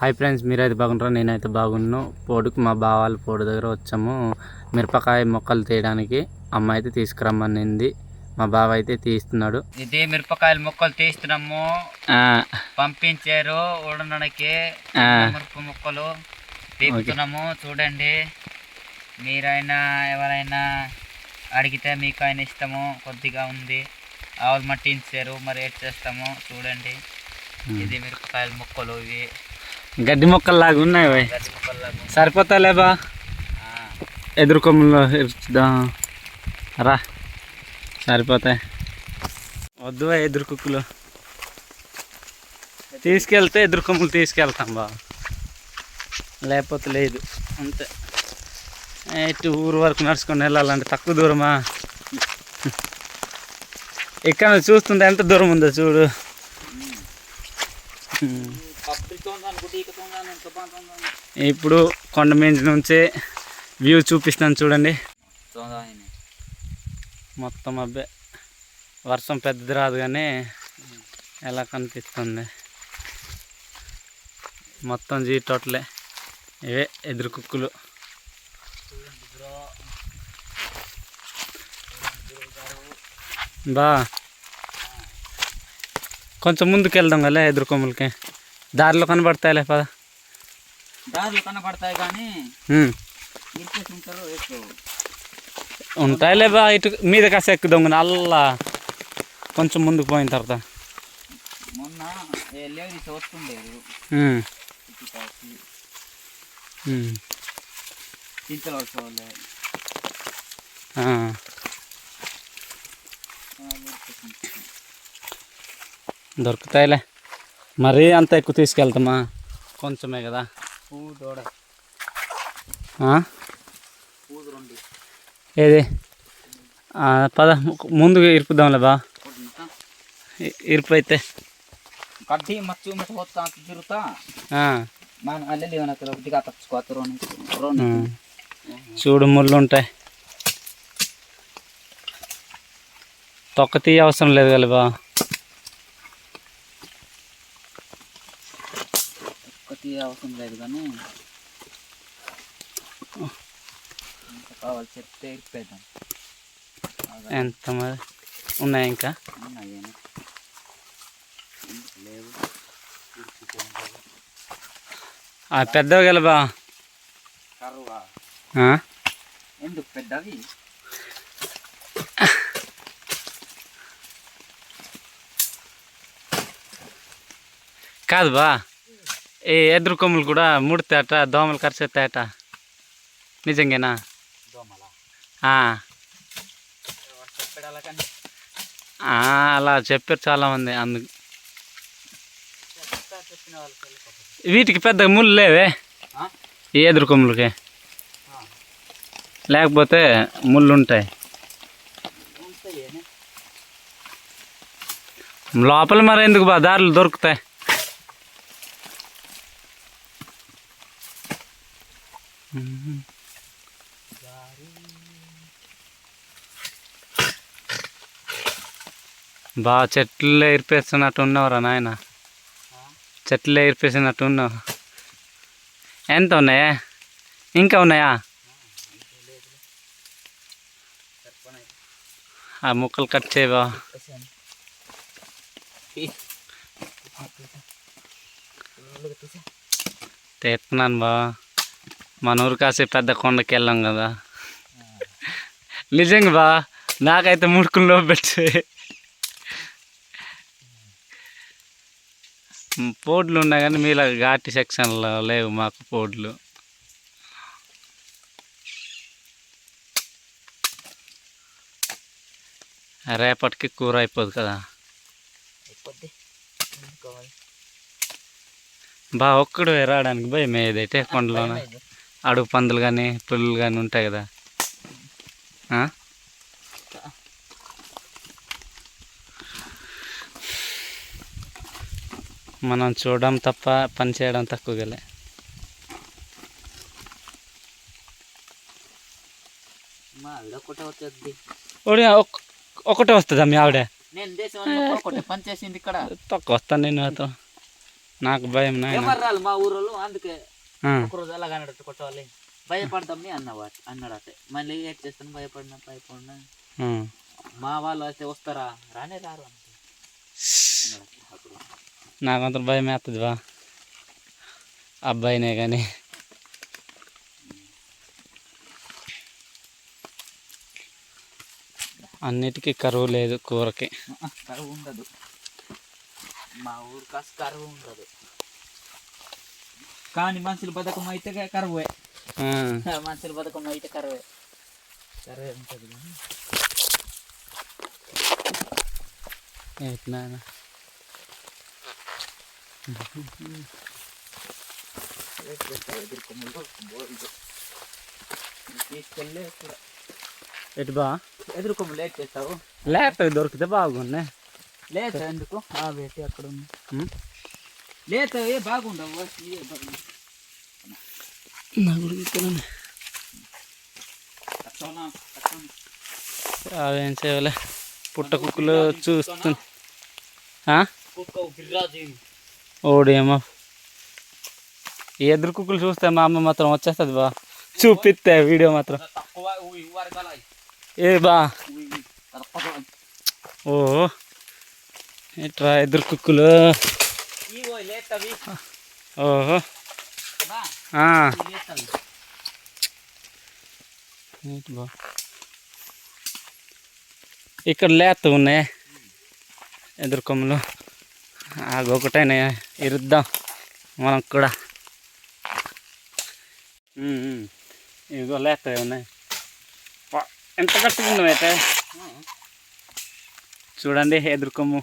Hi friends, మీరైతే బాగుంటారా? నేనైతే బాగున్నాను. పోడుకు మా బావాళ్ళ పోడు దగ్గర వచ్చాము. మిరపకాయ మొక్కలు తీయడానికి అమ్మ అయితే తీసుకురమ్మనింది. మా బావ అయితే తీస్తున్నాడు. ఇది మిరపకాయల మొక్కలు తీస్తున్నాము. పంపించారు ఊడడానికి మిరప మొక్కలు తీస్తున్నాము. చూడండి, మీరైనా ఎవరైనా అడిగితే మీకు ఆయన ఇష్టము. కొద్దిగా ఉంది, ఆవులు మట్టించారు, మరి ఏం చేస్తాము చూడండి. ఇది మిరపకాయల మొక్కలు, ఇవి గడ్డి మొక్కల్లాగా ఉన్నాయి. సరిపోతాలేబా, ఎదురుకొమ్మలో రా, సరిపోతాయి. వద్దు ఎదురు కుక్కులు తీసుకెళ్తే ఎదురు కొమ్ములు తీసుకెళ్తాం బా, లేకపోతే లేదు. అంతే. ఇటు ఊరు వరకు నడుచుకొని వెళ్ళాలంటే తక్కువ దూరమా? ఇక్కడ చూస్తుంటే ఎంత దూరం ఉందో చూడు. ఇప్పుడు కొండ మీద నుంచి వ్యూ చూపిస్తాను చూడండి. మొత్తం అబ్బే, వర్షం పెద్దది రాదు కానీ ఎలా కనిపిస్తుంది. మొత్తం జీటోట్లే, ఇవే ఎదురు కుక్కులు. బా కొంచెం ముందుకు వెళ్దాం కదా, ఎదురు కొమ్ములకి దారిలో కనబడతాయిలే. పద, దారిలో కనబడతాయి కానీ ఉంటాయిలే బా. ఇటు మీద కాస్త ఎక్కుదాం కానీ అల్లా కొంచెం ముందుకు పోయిన తర్వాత మొన్న లేడీస్ వస్తుండేది దొరుకుతాయిలే. మరీ అంత ఎక్కువ తీసుకెళ్తామా? కొంచెమే కదా. ఏది పద, ముందుకు ఇరుపుదాంలే బా. ఇరుపు అయితే కడ్డీ మచ్చు మచ్చు పోతా తిరుగుతా చూడు, ముళ్ళు ఉంటాయి. తొక్క తీయ అవసరం లేదు కదా బా. అవసరం లేదు కానీ కావాలి చెప్తే ఇరిపోతాం. ఎంత మరి ఉన్నాయి? ఇంకా లేవు. పెద్దవి గలబా. ఎందుకు పెద్దవి? కాదు బా, ఈ ఎదురు కొమ్ములు కూడా ముడితేట దోమలు కరిచేస్తాయట. నిజంగానా? అలా చెప్పారు చాలామంది. అందుకు వీటికి పెద్ద ముళ్ళు లేవే ఈ ఎదురు కొమ్ములకి, లేకపోతే ముళ్ళు ఉంటాయి లోపల. మరి ఎందుకు బా, దారులు దొరుకుతాయి. బా చెట్లే ఇరిపేస్తున్నట్టు ఉన్నవరా నాయన, చెట్లే ఇరిపేసినట్టు ఉన్నావు. ఎంత ఉన్నాయా? ఇంకా ఉన్నాయా? ఆ ముక్కలు కట్ చేయవా? తెస్తున్నాను బా. మన ఊరు కాసే పెద్ద కొండకి వెళ్ళాం కదా. నిజంగా బా, నాకైతే ముడుకుల్లో పెట్టి పోడ్లు ఉన్నాయి కానీ మీలా ఘాటి సెక్షన్లో లేవు మాకు పోడ్లు. రేపటికి కూర అయిపోదు కదా బా. ఒక్కడు రావడానికి భయం ఏదైతే కొండలోన అడుగు పందులు కానీ పుల్లులు కానీ ఉంటాయి కదా. మనం చూడడం తప్ప పని చేయడం తక్కువ గలే. ఒకటే వస్తుందా మీ ఆవిడ? నేను దేశం పనిచేసింది ఇక్కడ. తక్కువ వస్తాను నేను. నాతో నాకు భయం నాయన. ఎవర్రాలు మా ఊరోళ్ళు అందుకే ఆ, ఒకరోజు అలాగ అన్నట్టు కొట్టవాలి భయపడతాం అన్నాడు అట్టే మళ్ళీ ఏడ్ చేస్తాను భయపడినా ఆ. మా వాళ్ళు అయితే వస్తారా రానే రారు అంటే అన్నాడు అట్లా అప్పుడు. నాకంత భయం వేస్తుంది బా అబ్బాయినే కానీ. అన్నిటికీ కరువు లేదు కూరకి. కరువు ఉండదు మా ఊరు కాస్త కరువు ఉండదు కానీ మనుషుల బతకం అయితే కరువే. ఆ, మనుషుల బతకం అయితే కరువే ఉంటుంది కానీ ఏంటి నాయన. తీసుకెళ్ళి ఎటు బా ఎదుర్కొమ్మ లేట్ చేస్తావు లేకపోతే దొరికితే బాగున్నాయి. లేదు ఎందుకు ఆ వేటి అక్కడ ఉంది ఉం? లేదు ఏ బాగుండవు అవేం చేయలే పుట్ట కుక్కలు చూస్తుంది. ఓడేమో ఎదురు కుక్కలు చూస్తే మా అమ్మ మాత్రం వచ్చేస్తుంది బా చూపిస్తే వీడియో మాత్రం. ఏ బా ఓ ఇట్రా ఎదురు కుక్కలు. ఓహో ఆ, ఏంటి బా ఇక్కడ లేత ఉన్నాయి ఎదురు కొమ్మలు. అవి ఒకటైనా ఇరుద్దాం మనం కూడా. ఇదిగో లేత ఉన్నాయి. ఎంత గట్టిగా ఉన్నామైతే చూడండి ఎదురు కొమ్ము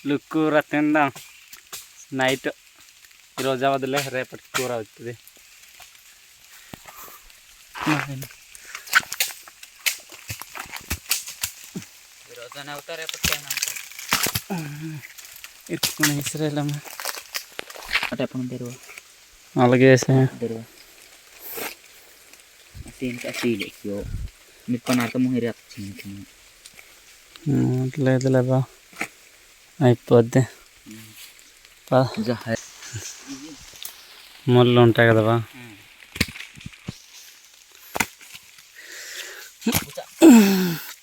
లుక్ కూర తిందాం నైట్. ఈరోజు అవదులే రేపటికి కూర అవుతుంది. ఈరోజు అవుతా రేపటికైనా ఇరుక్కుని ఇసురేలమ్మ అటు ఎప్పుడు తెరువు అలాగే తెరువు అసలు మిప్పని అర్థం ముహిరి వచ్చింది లేదులే బా అయిపోద్ది. ముళ్ళు ఉంటాయి కదా బా.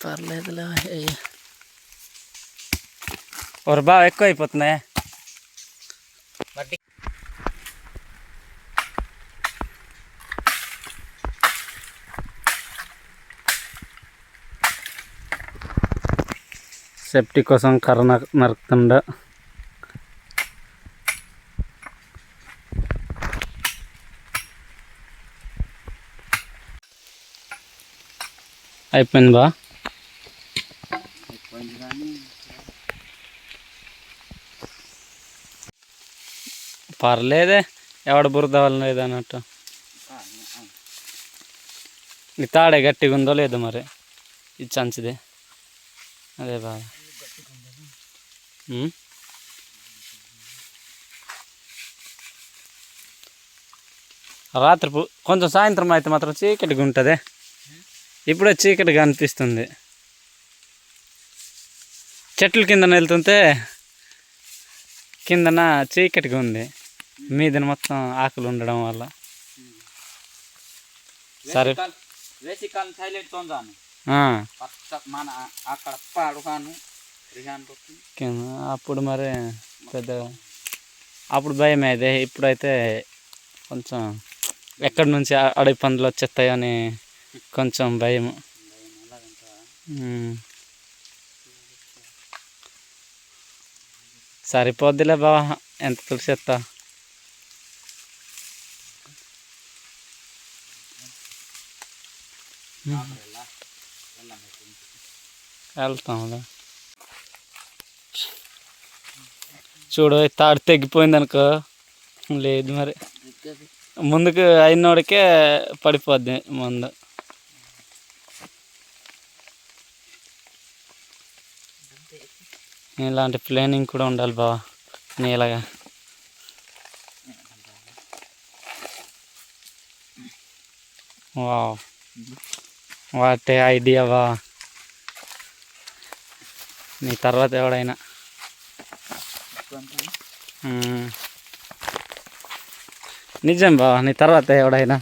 పర్లేదులే ఒక బాగా ఎక్కువ అయిపోతున్నాయి. సేఫ్టీ కోసం కర్ర నరుకుతుండ. అయిపోయింది బా. పర్లేదే ఎవడ బురద వల్ల లేదు అన్నట్టు. ఈ తాడే గట్టిగా ఉందో లేదో మరి ఇది చంచిదే అదే బాగా. రాత్రి కొంచెం సాయంత్రం అయితే మాత్రం చీకటిగా ఉంటుంది. ఇప్పుడే చీకటిగా అనిపిస్తుంది. చెట్ల కిందన వెళ్తుంటే కిందన చీకటిగా ఉంది, మీదన మొత్తం ఆకులు ఉండడం వల్ల. సరే వేసికాలం సైలెంట్ తోందాను మన అక్కడ అడుగాను అప్పుడు మరి పెద్దగా అప్పుడు భయం అయితే. ఇప్పుడైతే కొంచెం ఎక్కడి నుంచి అడవి పందులు వచ్చేస్తాయని కొంచెం భయం. సరిపోద్దిలే బావ ఎంత తుడిసేస్తా. వెళ్తాంలే. చూడు తాడు తెగిపోయింది అనుకో లేదు మరి ముందుకు అయినోడికే పడిపోద్ది ముందు. ఇలాంటి ప్లానింగ్ కూడా ఉండాలి బావా నీలాగా. వావ్ వాట్ ఏ ఐడియా బా. నీ తర్వాత ఎవడైనా నిజం బావా, నీ తర్వాత ఎవడైనా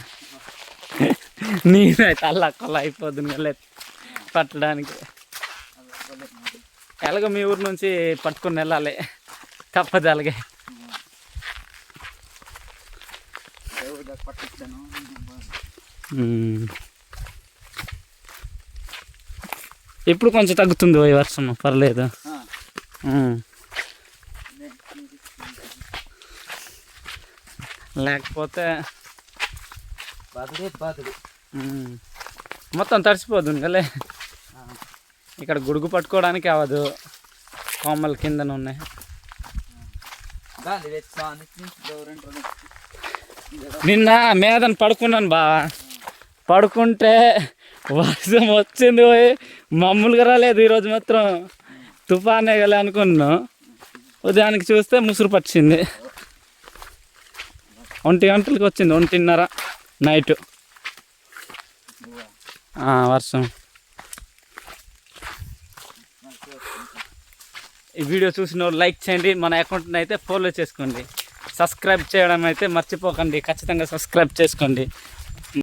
నేనైతే అల్లక్కల అయిపోతుంది కదా పట్టడానికి. ఎలాగో మీ ఊరు నుంచి పట్టుకుని వెళ్ళాలి, తప్పదు అలాగే. ఇప్పుడు కొంచెం తగ్గుతుంది ఈ వర్షం, పర్లేదు. లేకపోతే మొత్తం తడిసిపోతుంది కలే. ఇక్కడ గుడుగు పట్టుకోవడానికి అవ్వదు, కొమ్మల కిందన ఉన్నాయి. నిన్న మీదని పడుకున్నాను బావా, పడుకుంటే వర్షం వచ్చింది పోయి మామూలుగా రాలేదు. ఈరోజు మాత్రం తుఫానే గలే అనుకున్నాను. ఉదయానికి చూస్తే ముసురు పట్టింది. 1 గంటలకు వచ్చింది, 1:30 నైట్ వర్షం. ఈ వీడియో చూసిన వాళ్ళు లైక్ చేయండి, మన అకౌంట్ని అయితే ఫాలో చేసుకోండి, సబ్స్క్రైబ్ చేయడం అయితే మర్చిపోకండి. ఖచ్చితంగా సబ్స్క్రైబ్ చేసుకోండి.